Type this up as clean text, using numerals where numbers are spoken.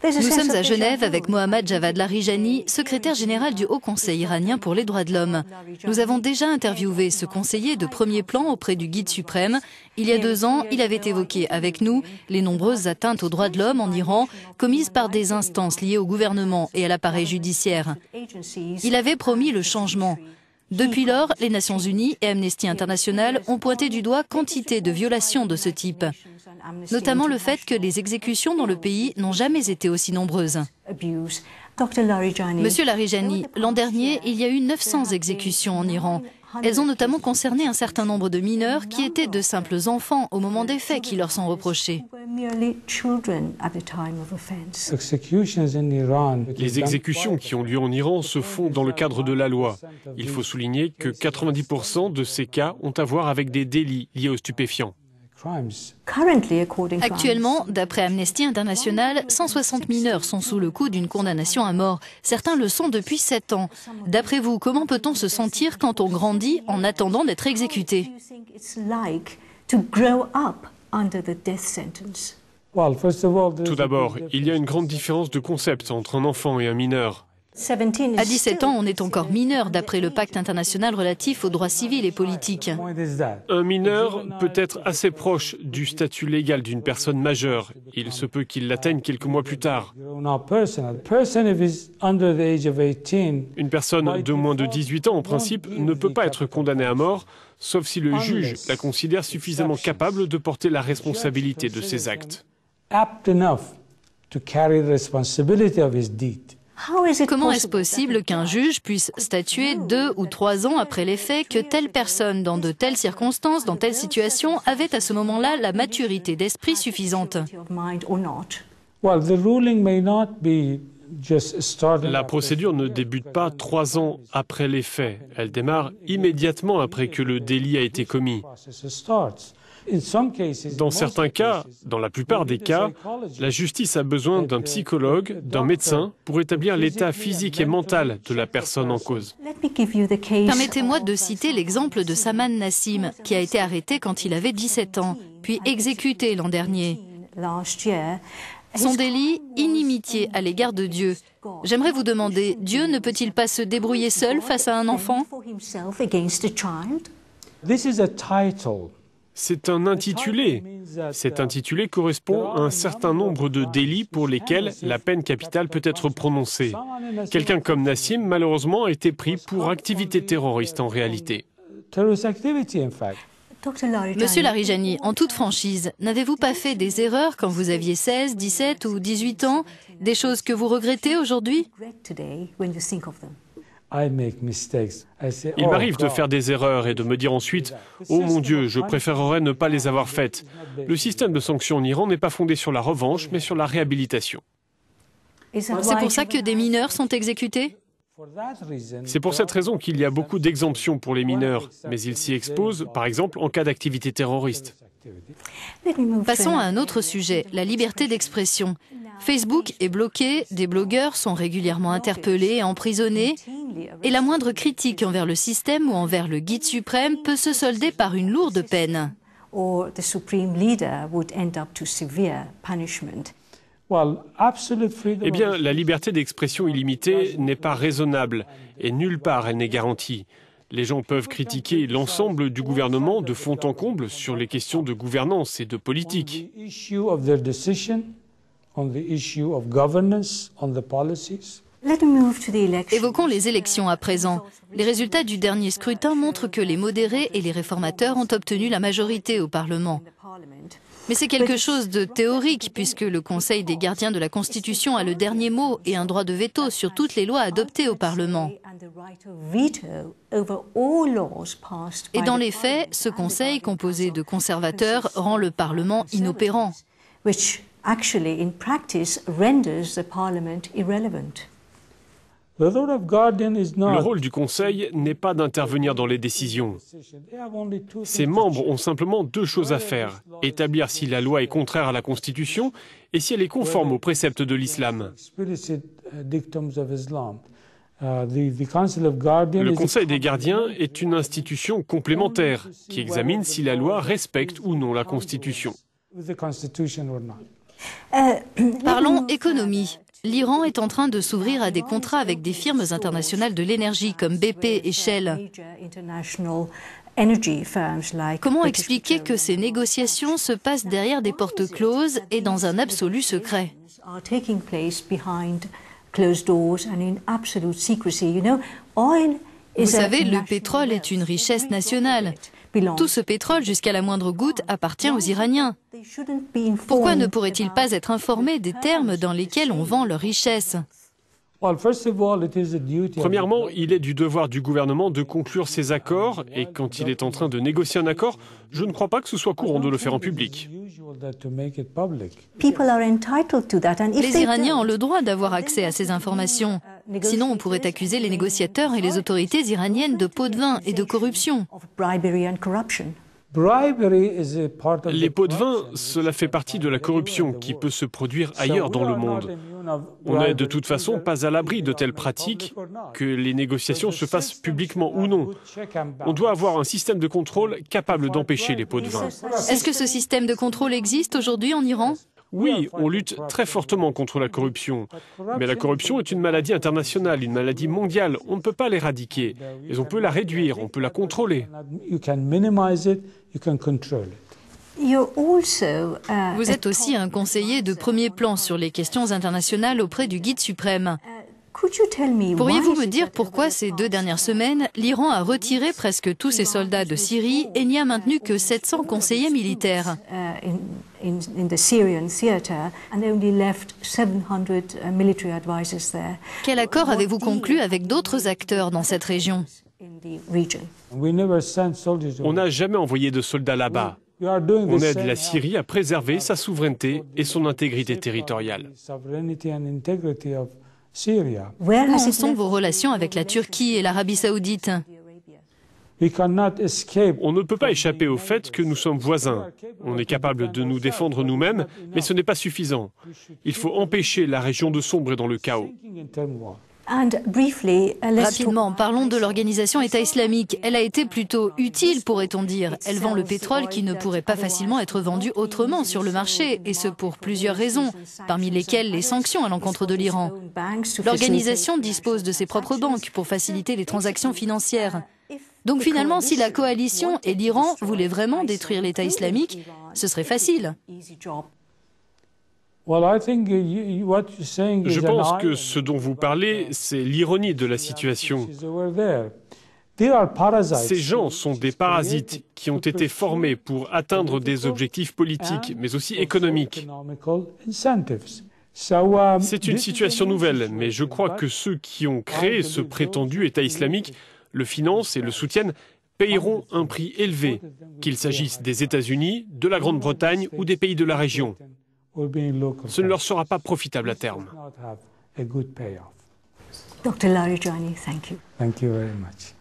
Nous sommes à Genève avec Mohammad Javad Larijani, secrétaire général du Haut Conseil iranien pour les droits de l'homme. Nous avons déjà interviewé ce conseiller de premier plan auprès du guide suprême. Il y a 2 ans, il avait évoqué avec nous les nombreuses atteintes aux droits de l'homme en Iran commises par des instances liées au gouvernement et à l'appareil judiciaire. Il avait promis le changement. Depuis lors, les Nations Unies et Amnesty International ont pointé du doigt quantité de violations de ce type, notamment le fait que les exécutions dans le pays n'ont jamais été aussi nombreuses. Monsieur Larijani, l'an dernier, il y a eu 900 exécutions en Iran. Elles ont notamment concerné un certain nombre de mineurs qui étaient de simples enfants au moment des faits qui leur sont reprochés. Les exécutions qui ont lieu en Iran se font dans le cadre de la loi. Il faut souligner que 90% de ces cas ont à voir avec des délits liés aux stupéfiants. Actuellement, d'après Amnesty International, 160 mineurs sont sous le coup d'une condamnation à mort. Certains le sont depuis 7 ans. D'après vous, comment peut-on se sentir quand on grandit en attendant d'être exécuté? Tout d'abord, il y a une grande différence de concept entre un enfant et un mineur. À 17 ans, on est encore mineur d'après le pacte international relatif aux droits civils et politiques. Un mineur peut être assez proche du statut légal d'une personne majeure. Il se peut qu'il l'atteigne quelques mois plus tard. Une personne de moins de 18 ans, en principe, ne peut pas être condamnée à mort, sauf si le juge la considère suffisamment capable de porter la responsabilité de ses actes. Comment est-ce possible qu'un juge puisse statuer 2 ou 3 ans après les faits que telle personne, dans de telles circonstances, dans telle situation, avait à ce moment-là la maturité d'esprit suffisante? La procédure ne débute pas 3 ans après les faits. Elle démarre immédiatement après que le délit a été commis. Dans certains cas, dans la plupart des cas, la justice a besoin d'un psychologue, d'un médecin, pour établir l'état physique et mental de la personne en cause. Permettez-moi de citer l'exemple de Saman Nassim, qui a été arrêté quand il avait 17 ans, puis exécuté l'an dernier. Son délit, inimitié à l'égard de Dieu. J'aimerais vous demander, Dieu ne peut-il pas se débrouiller seul face à un enfant? C'est un intitulé. Cet intitulé correspond à un certain nombre de délits pour lesquels la peine capitale peut être prononcée. Quelqu'un comme Nassim, malheureusement, a été pris pour activité terroriste en réalité. Monsieur Larijani, en toute franchise, n'avez-vous pas fait des erreurs quand vous aviez 16, 17 ou 18 ans? Des choses que vous regrettez aujourd'hui? Il m'arrive de faire des erreurs et de me dire ensuite « Oh mon Dieu, je préférerais ne pas les avoir faites ». Le système de sanctions en Iran n'est pas fondé sur la revanche, mais sur la réhabilitation. C'est pour ça que des mineurs sont exécutés? C'est pour cette raison qu'il y a beaucoup d'exemptions pour les mineurs, mais ils s'y exposent, par exemple, en cas d'activité terroriste. Passons à un autre sujet, la liberté d'expression. Facebook est bloqué, des blogueurs sont régulièrement interpellés et emprisonnés, et la moindre critique envers le système ou envers le guide suprême peut se solder par une lourde peine. Eh bien, la liberté d'expression illimitée n'est pas raisonnable, et nulle part elle n'est garantie. Les gens peuvent critiquer l'ensemble du gouvernement de fond en comble sur les questions de gouvernance et de politique. Évoquons les élections à présent. Les résultats du dernier scrutin montrent que les modérés et les réformateurs ont obtenu la majorité au Parlement. Mais c'est quelque chose de théorique, puisque le Conseil des gardiens de la Constitution a le dernier mot et un droit de veto sur toutes les lois adoptées au Parlement. Et dans les faits, ce Conseil, composé de conservateurs, rend le Parlement inopérant. Le rôle du Conseil n'est pas d'intervenir dans les décisions. Ses membres ont simplement 2 choses à faire, établir si la loi est contraire à la Constitution et si elle est conforme aux préceptes de l'islam. Le Conseil des gardiens est une institution complémentaire qui examine si la loi respecte ou non la Constitution. Parlons économie. L'Iran est en train de s'ouvrir à des contrats avec des firmes internationales de l'énergie comme BP et Shell. Comment expliquer que ces négociations se passent derrière des portes closes et dans un absolu secret? Vous savez, le pétrole est une richesse nationale. Tout ce pétrole, jusqu'à la moindre goutte, appartient aux Iraniens. Pourquoi ne pourraient-ils pas être informés des termes dans lesquels on vend leurs richesses? Premièrement, il est du devoir du gouvernement de conclure ces accords, et quand il est en train de négocier un accord, je ne crois pas que ce soit courant de le faire en public. Les Iraniens ont le droit d'avoir accès à ces informations. Sinon, on pourrait accuser les négociateurs et les autorités iraniennes de pots de vin et de corruption. Les pots de vin, cela fait partie de la corruption qui peut se produire ailleurs dans le monde. On n'est de toute façon pas à l'abri de telles pratiques, que les négociations se fassent publiquement ou non. On doit avoir un système de contrôle capable d'empêcher les pots de vin. Est-ce que ce système de contrôle existe aujourd'hui en Iran? Oui, on lutte très fortement contre la corruption. Mais la corruption est une maladie internationale, une maladie mondiale. On ne peut pas l'éradiquer. Mais on peut la réduire, on peut la contrôler. Vous êtes aussi un conseiller de premier plan sur les questions internationales auprès du Guide suprême. Pourriez-vous me dire pourquoi ces 2 dernières semaines, l'Iran a retiré presque tous ses soldats de Syrie et n'y a maintenu que 700 conseillers militaires? Quel accord avez-vous conclu avec d'autres acteurs dans cette région? On n'a jamais envoyé de soldats là-bas. On aide la Syrie à préserver sa souveraineté et son intégrité territoriale. Où en sont vos relations avec la Turquie et l'Arabie saoudite? On ne peut pas échapper au fait que nous sommes voisins. On est capable de nous défendre nous-mêmes, mais ce n'est pas suffisant. Il faut empêcher la région de sombrer dans le chaos. Rapidement, parlons de l'organisation État islamique. Elle a été plutôt utile, pourrait-on dire. Elle vend le pétrole qui ne pourrait pas facilement être vendu autrement sur le marché, et ce pour plusieurs raisons, parmi lesquelles les sanctions à l'encontre de l'Iran. L'organisation dispose de ses propres banques pour faciliter les transactions financières. Donc finalement, si la coalition et l'Iran voulaient vraiment détruire l'État islamique, ce serait facile. Je pense que ce dont vous parlez, c'est l'ironie de la situation. Ces gens sont des parasites qui ont été formés pour atteindre des objectifs politiques, mais aussi économiques. C'est une situation nouvelle, mais je crois que ceux qui ont créé ce prétendu État islamique, le financent et le soutiennent, paieront un prix élevé, qu'il s'agisse des États-Unis, de la Grande-Bretagne ou des pays de la région. Ce ne leur sera pas profitable à terme. Dr. Larijani, thank you. Thank you very much.